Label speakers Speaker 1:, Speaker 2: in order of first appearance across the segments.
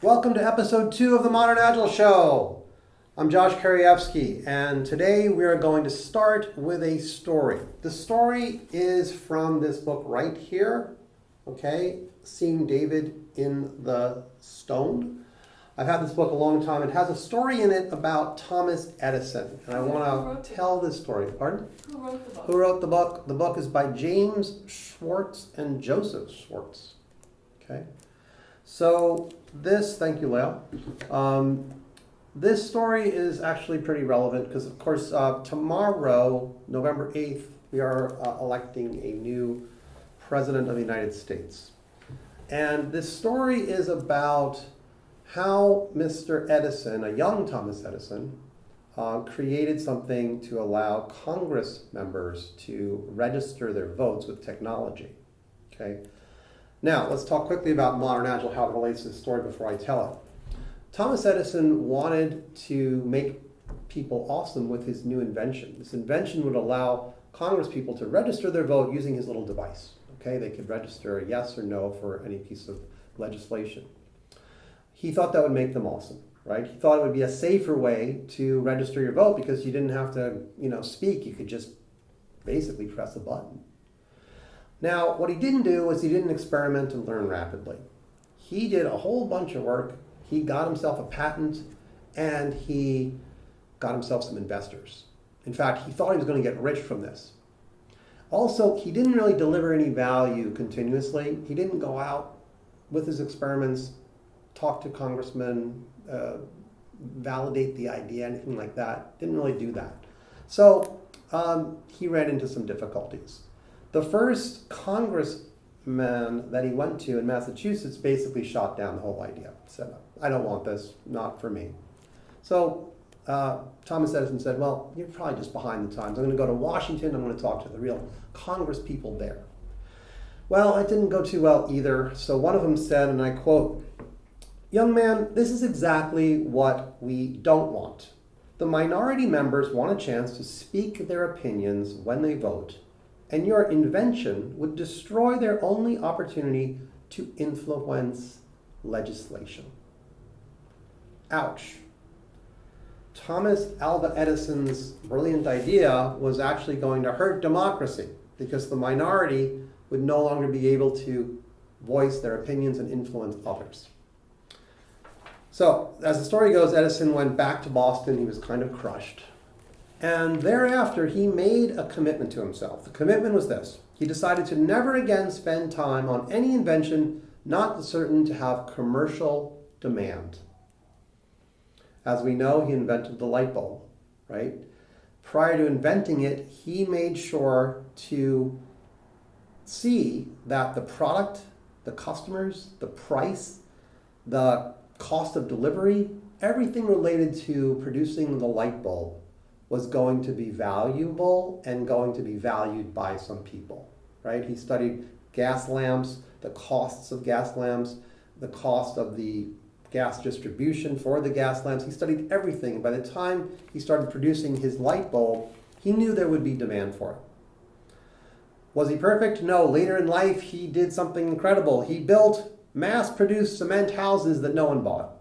Speaker 1: Welcome to episode 2 of the Modern Agile Show. I'm Josh Karyevsky, and today we are going to start with a story. The story is from this book right here, okay? Seeing David in the Stone. I've had this book a long time. It has a story in it about Thomas Edison, and I want to tell this story. Pardon?
Speaker 2: Who wrote the book?
Speaker 1: Who wrote the book? The book is by James Schwartz and Joseph Schwartz. Okay? So thank you, Leo. This story is actually pretty relevant because, of course, tomorrow, November 8th, we are electing a new president of the United States. And this story is about how Mr. Edison, a young Thomas Edison, created something to allow Congress members to register their votes with technology. Okay. Now, let's talk quickly about Modern Agile, how it relates to the story before I tell it. Thomas Edison wanted to make people awesome with his new invention. This invention would allow Congress people to register their vote using his little device. Okay, they could register a yes or no for any piece of legislation. He thought that would make them awesome, right? He thought it would be a safer way to register your vote because you didn't have to, speak. You could just basically press a button. Now, what he didn't do was he didn't experiment and learn rapidly. He did a whole bunch of work. He got himself a patent, and he got himself some investors. In fact, he thought he was going to get rich from this. Also, he didn't really deliver any value continuously. He didn't go out with his experiments, talk to congressmen, validate the idea, anything like that. Didn't really do that. So he ran into some difficulties. The first congressman that he went to in Massachusetts basically shot down the whole idea. Said, I don't want this, not for me. So Thomas Edison said, well, you're probably just behind the times. I'm going to go to Washington. I'm going to talk to the real Congress people there. Well, it didn't go too well either. So one of them said, and I quote, "Young man, this is exactly what we don't want. The minority members want a chance to speak their opinions when they vote, and your invention would destroy their only opportunity to influence legislation." Ouch. Thomas Alva Edison's brilliant idea was actually going to hurt democracy because the minority would no longer be able to voice their opinions and influence others. So, as the story goes, Edison went back to Boston. He was kind of crushed. And thereafter, he made a commitment to himself. The commitment was this. He decided to never again spend time on any invention not certain to have commercial demand. As we know, he invented the light bulb, right? Prior to inventing it, he made sure to see that the product, the customers, the price, the cost of delivery, everything related to producing the light bulb was going to be valuable and going to be valued by some people, right? He studied gas lamps, the costs of gas lamps, the cost of the gas distribution for the gas lamps. He studied everything. By the time he started producing his light bulb, he knew there would be demand for it. Was he perfect? No. Later in life, he did something incredible. He built mass-produced cement houses that no one bought.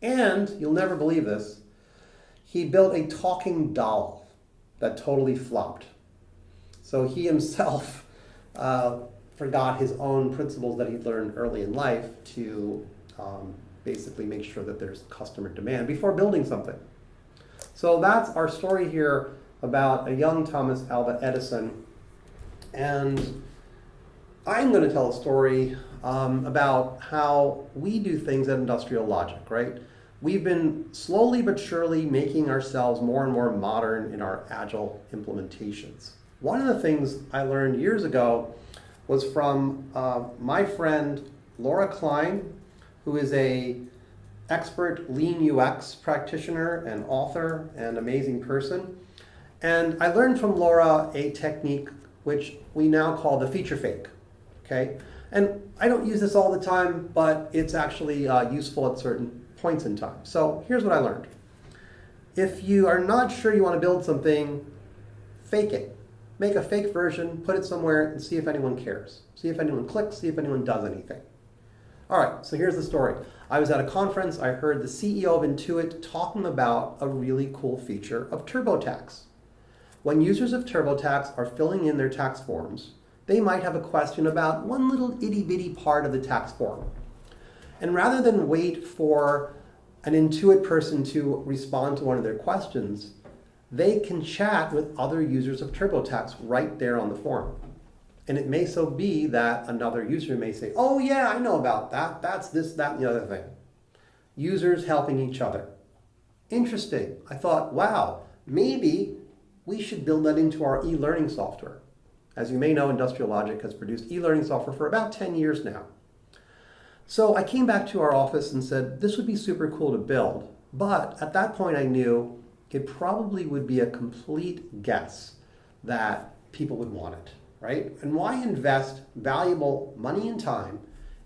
Speaker 1: And, you'll never believe this, he built a talking doll that totally flopped. So he himself forgot his own principles that he'd learned early in life to basically make sure that there's customer demand before building something. So that's our story here about a young Thomas Alva Edison. And I'm going to tell a story about how we do things at Industrial Logic, right? We've been slowly but surely making ourselves more and more modern in our Agile implementations. One of the things I learned years ago was from my friend Laura Klein, who is an expert lean UX practitioner and author and amazing person. And I learned from Laura a technique which we now call the feature fake, okay? And I don't use this all the time, but it's actually useful at certain points in time. So here's what I learned. If you are not sure you want to build something, fake it. Make a fake version, put it somewhere, and see if anyone cares. See if anyone clicks, see if anyone does anything. All right, so here's the story. I was at a conference, I heard the CEO of Intuit talking about a really cool feature of TurboTax. When users of TurboTax are filling in their tax forms, they might have a question about one little itty-bitty part of the tax form. And rather than wait for an Intuit person to respond to one of their questions, they can chat with other users of TurboTax right there on the form. And it may so be that another user may say, oh yeah, I know about that. That's this, that, and the other thing. Users helping each other. Interesting. I thought, wow, maybe we should build that into our e-learning software. As you may know, Industrial Logic has produced e-learning software for about 10 years now. So I came back to our office and said, this would be super cool to build. But at that point I knew it probably would be a complete guess that people would want it, right? And why invest valuable money and time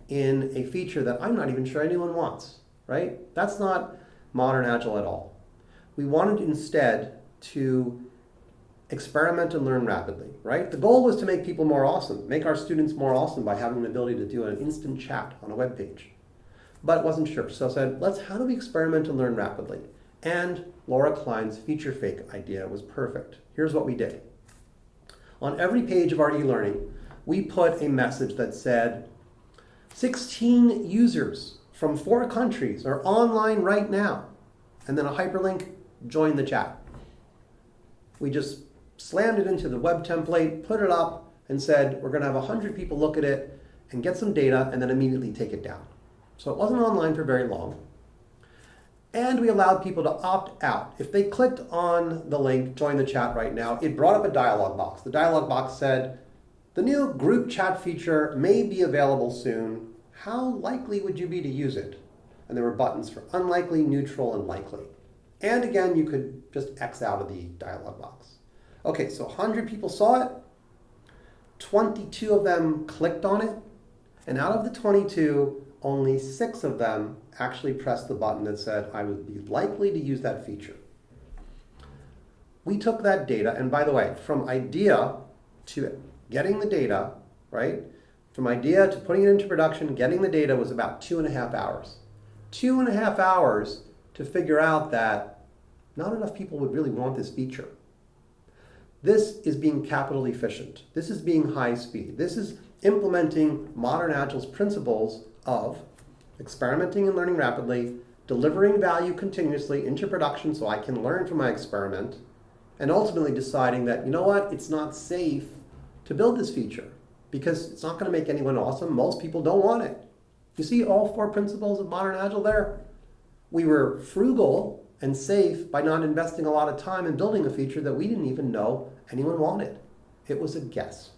Speaker 1: in a feature that I'm not even sure anyone wants, right? That's not modern Agile at all. We wanted instead to experiment and learn rapidly, right? The goal was to make people more awesome, make our students more awesome by having the ability to do an instant chat on a web page. But it wasn't sure, so I said, how do we experiment and learn rapidly? And Laura Klein's feature fake idea was perfect. Here's what we did. On every page of our e-learning, we put a message that said, 16 users from 4 countries are online right now. And then a hyperlink, join the chat. We just slammed it into the web template, put it up, and said, we're going to have 100 people look at it and get some data and then immediately take it down. So it wasn't online for very long. And we allowed people to opt out. If they clicked on the link, join the chat right now, it brought up a dialog box. The dialog box said, the new group chat feature may be available soon. How likely would you be to use it? And there were buttons for unlikely, neutral, and likely. And again, you could just X out of the dialog box. Okay, so 100 people saw it. 22 of them clicked on it. And out of the 22, only 6 of them actually pressed the button that said, I would be likely to use that feature. We took that data, and by the way, from idea to getting the data, right? From idea to putting it into production, getting the data was about 2.5 hours. 2.5 hours to figure out that not enough people would really want this feature. This is being capital efficient. This is being high speed. This is implementing Modern Agile's principles of experimenting and learning rapidly, delivering value continuously into production so I can learn from my experiment, and ultimately deciding that, you know what, it's not safe to build this feature because it's not going to make anyone awesome. Most people don't want it. You see all 4 principles of Modern Agile there? We were frugal and safe by not investing a lot of time in building a feature that we didn't even know anyone wanted. It was a guess.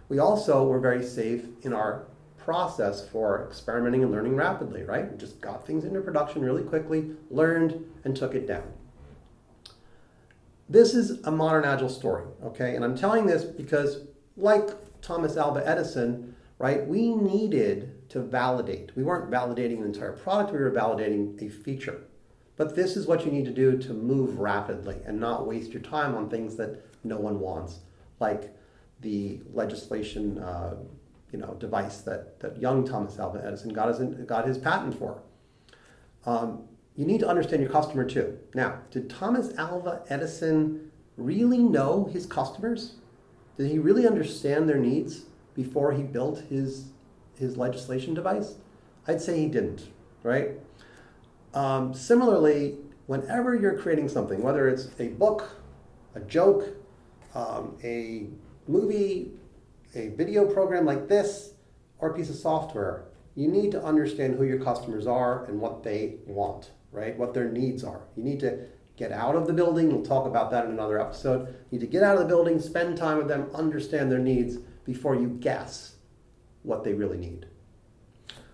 Speaker 1: We also were very safe in our process for experimenting and learning rapidly, right? We just got things into production really quickly, learned, and took it down. This is a Modern Agile story, okay? And I'm telling this because, like Thomas Alva Edison, right, we needed to validate. We weren't validating an entire product, we were validating a feature. But this is what you need to do to move rapidly and not waste your time on things that no one wants, like the legislation device that young Thomas Alva Edison got his patent for. You need to understand your customer too. Now, did Thomas Alva Edison really know his customers? Did he really understand their needs before he built his legislation device? I'd say he didn't, right? Similarly, whenever you're creating something, whether it's a book, a joke, a movie, a video program like this, or a piece of software, you need to understand who your customers are and what they want, right? What their needs are. You need to get out of the building. We'll talk about that in another episode. You need to get out of the building, spend time with them, understand their needs before you guess what they really need.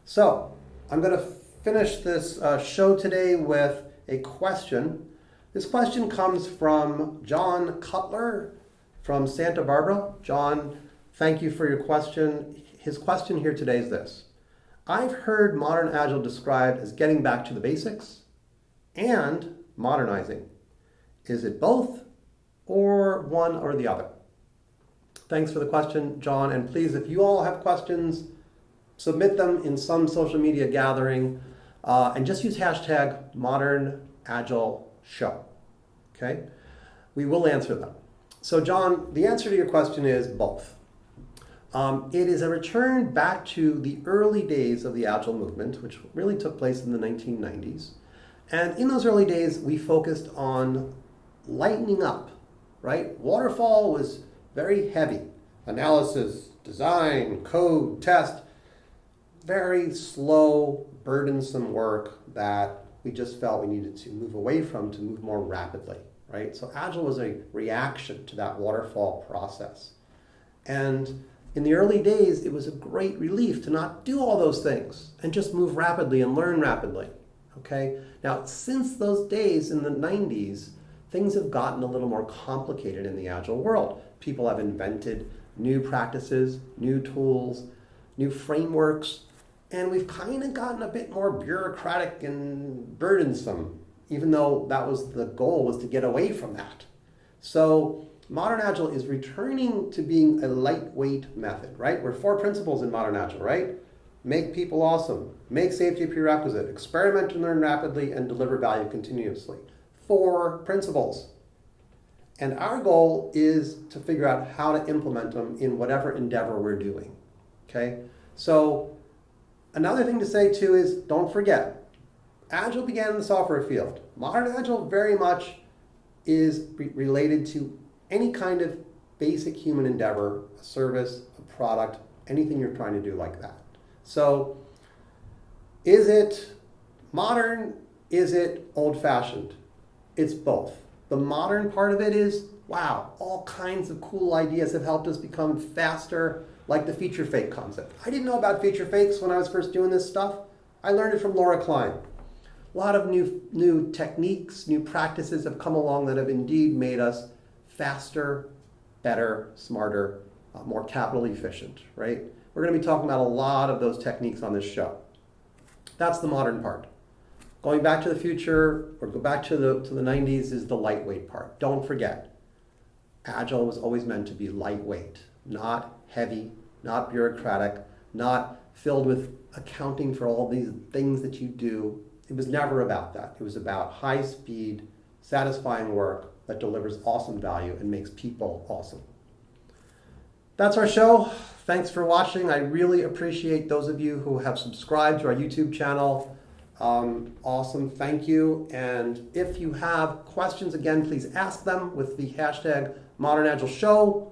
Speaker 1: So I'm going to finish this show today with a question. This question comes from John Cutler from Santa Barbara. John, thank you for your question. His question here today is this. I've heard Modern Agile described as getting back to the basics and modernizing. Is it both or one or the other? Thanks for the question, John. And please, if you all have questions, submit them in some social media gathering, and just use hashtag ModernAgileShow. Okay? We will answer them. So John, the answer to your question is both. It is a return back to the early days of the Agile movement, which really took place in the 1990s. And in those early days, we focused on lightening up, right? Waterfall was very heavy. Analysis, design, code, test, very slow, burdensome work that we just felt we needed to move away from to move more rapidly, right? So Agile was a reaction to that waterfall process. And in the early days, it was a great relief to not do all those things and just move rapidly and learn rapidly, okay? Now, since those days in the 90s, things have gotten a little more complicated in the Agile world. People have invented new practices, new tools, new frameworks, and we've kind of gotten a bit more bureaucratic and burdensome, even though that was the goal, was to get away from that. So Modern Agile is returning to being a lightweight method, right? We're 4 principles in Modern Agile, right? Make people awesome, make safety a prerequisite, experiment and learn rapidly, and deliver value continuously. 4 principles. And our goal is to figure out how to implement them in whatever endeavor we're doing, okay? So another thing to say too is, don't forget, Agile began in the software field. Modern Agile very much is related to any kind of basic human endeavor, a service, a product, anything you're trying to do like that. So is it modern? Is it old-fashioned? It's both. The modern part of it is, wow, all kinds of cool ideas have helped us become faster, like the feature fake concept. I didn't know about feature fakes when I was first doing this stuff. I learned it from Laura Klein. A lot of new techniques, new practices have come along that have indeed made us faster, better, smarter, more capital efficient, right? We're going to be talking about a lot of those techniques on this show. That's the modern part. Going back to the future, or go back to the 90s, is the lightweight part. Don't forget, Agile was always meant to be lightweight, not heavy, not bureaucratic, not filled with accounting for all these things that you do. It was never about that. It was about high speed, satisfying work that delivers awesome value and makes people awesome. That's our show. Thanks for watching. I really appreciate those of you who have subscribed to our YouTube channel. Awesome, thank you. And if you have questions, again, please ask them with the hashtag ModernAgileShow.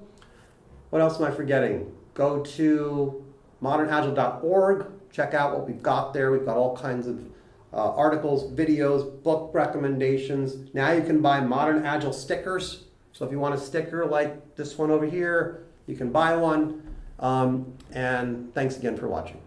Speaker 1: What else am I forgetting? Go to modernagile.org. Check out what we've got there. We've got all kinds of articles, videos, book recommendations. Now you can buy Modern Agile stickers. So if you want a sticker like this one over here, you can buy one. And thanks again for watching.